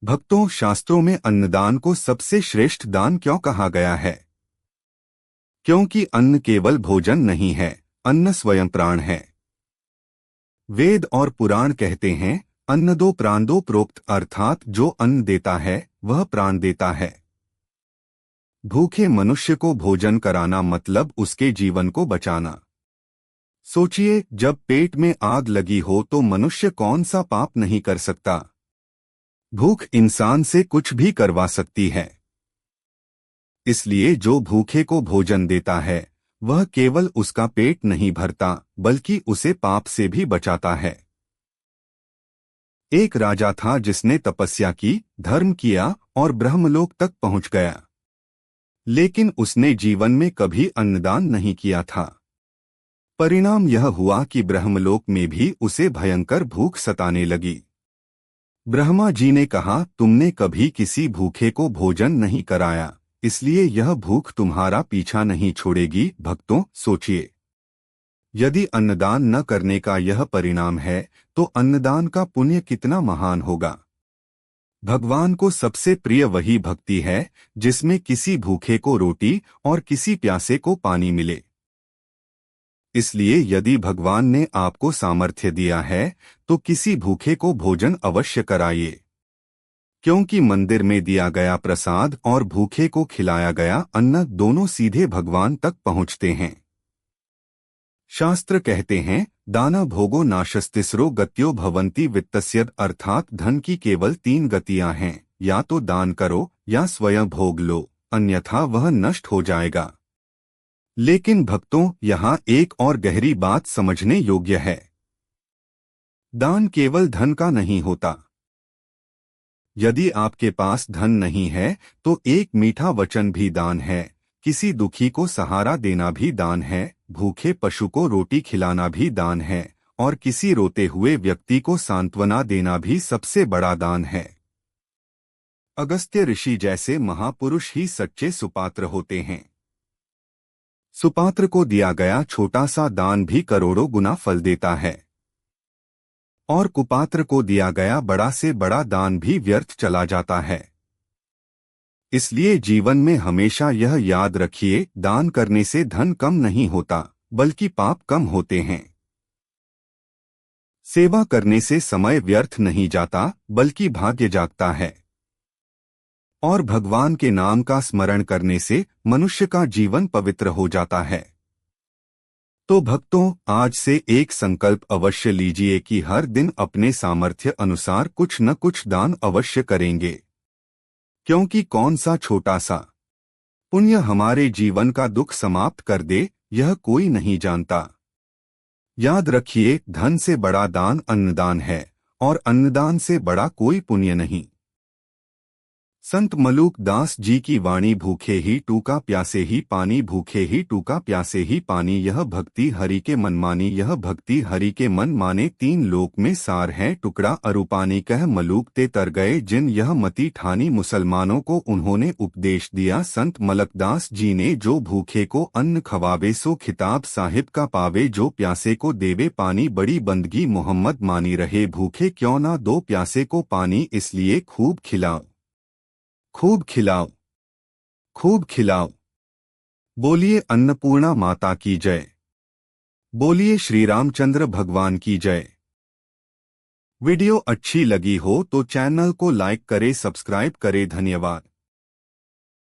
भक्तों, शास्त्रों में अन्नदान को सबसे श्रेष्ठ दान क्यों कहा गया है? क्योंकि अन्न केवल भोजन नहीं है, अन्न स्वयं प्राण है। वेद और पुराण कहते हैं, अन्न दो प्राण दो प्रोक्त, अर्थात जो अन्न देता है वह प्राण देता है। भूखे मनुष्य को भोजन कराना मतलब उसके जीवन को बचाना। सोचिए, जब पेट में आग लगी हो तो मनुष्य कौन सा पाप नहीं कर सकता। भूख इंसान से कुछ भी करवा सकती है। इसलिए जो भूखे को भोजन देता है वह केवल उसका पेट नहीं भरता बल्कि उसे पाप से भी बचाता है। एक राजा था जिसने तपस्या की, धर्म किया और ब्रह्मलोक तक पहुंच गया। लेकिन उसने जीवन में कभी अन्नदान नहीं किया था। परिणाम यह हुआ कि ब्रह्मलोक में भी उसे भयंकर भूख सताने लगी। ब्रह्मा जी ने कहा, तुमने कभी किसी भूखे को भोजन नहीं कराया, इसलिए यह भूख तुम्हारा पीछा नहीं छोड़ेगी। भक्तों, सोचिए, यदि अन्नदान न करने का यह परिणाम है तो अन्नदान का पुण्य कितना महान होगा। भगवान को सबसे प्रिय वही भक्ति है जिसमें किसी भूखे को रोटी और किसी प्यासे को पानी मिले। इसलिए यदि भगवान ने आपको सामर्थ्य दिया है तो किसी भूखे को भोजन अवश्य कराइए, क्योंकि मंदिर में दिया गया प्रसाद और भूखे को खिलाया गया अन्न दोनों सीधे भगवान तक पहुंचते हैं। शास्त्र कहते हैं, दाना भोगो नाशस्तिस्रो गत्यो भवन्ति वित्तस्यद, अर्थात धन की केवल 3 गतियां हैं, या तो दान करो या स्वयं भोग लो, अन्यथा वह नष्ट हो जाएगा। लेकिन भक्तों, यहाँ एक और गहरी बात समझने योग्य है। दान केवल धन का नहीं होता। यदि आपके पास धन नहीं है तो एक मीठा वचन भी दान है, किसी दुखी को सहारा देना भी दान है, भूखे पशु को रोटी खिलाना भी दान है और किसी रोते हुए व्यक्ति को सांत्वना देना भी सबसे बड़ा दान है। अगस्त्य ऋषि जैसे महापुरुष ही सच्चे सुपात्र होते हैं। सुपात्र को दिया गया छोटा सा दान भी करोड़ों गुना फल देता है और कुपात्र को दिया गया बड़ा से बड़ा दान भी व्यर्थ चला जाता है। इसलिए जीवन में हमेशा यह याद रखिए, दान करने से धन कम नहीं होता बल्कि पाप कम होते हैं। सेवा करने से समय व्यर्थ नहीं जाता बल्कि भाग्य जागता है और भगवान के नाम का स्मरण करने से मनुष्य का जीवन पवित्र हो जाता है। तो भक्तों, आज से एक संकल्प अवश्य लीजिए कि हर दिन अपने सामर्थ्य अनुसार कुछ न कुछ दान अवश्य करेंगे, क्योंकि कौन सा छोटा सा पुण्य हमारे जीवन का दुख समाप्त कर दे, यह कोई नहीं जानता। याद रखिए, धन से बड़ा दान अन्नदान है और अन्नदान से बड़ा कोई पुण्य नहीं। संत मलूक दास जी की वाणी, भूखे ही टूका प्यासे ही पानी, भूखे ही टूका प्यासे ही पानी, यह भक्ति हरि के मन मानी, यह भक्ति हरि के मन माने, 3 लोक में सार है टुकड़ा अरूपानी, कह मलूक ते तर गए जिन, यह मति ठानी मुसलमानों को उन्होंने उपदेश दिया संत मलकदास जी ने, जो भूखे को अन्न खवावे सो खिताब साहिब का पावे, जो प्यासे को देवे पानी बड़ी बंदगी मोहम्मद मानी, रहे भूखे क्यों ना दो प्यासे को पानी, इसलिए खूब खिलाओ खूब खिलाओ खूब खिलाओ। बोलिए अन्नपूर्णा माता की जय, बोलिए श्री रामचंद्र भगवान की जय। वीडियो अच्छी लगी हो तो चैनल को लाइक करें, सब्सक्राइब करें। धन्यवाद।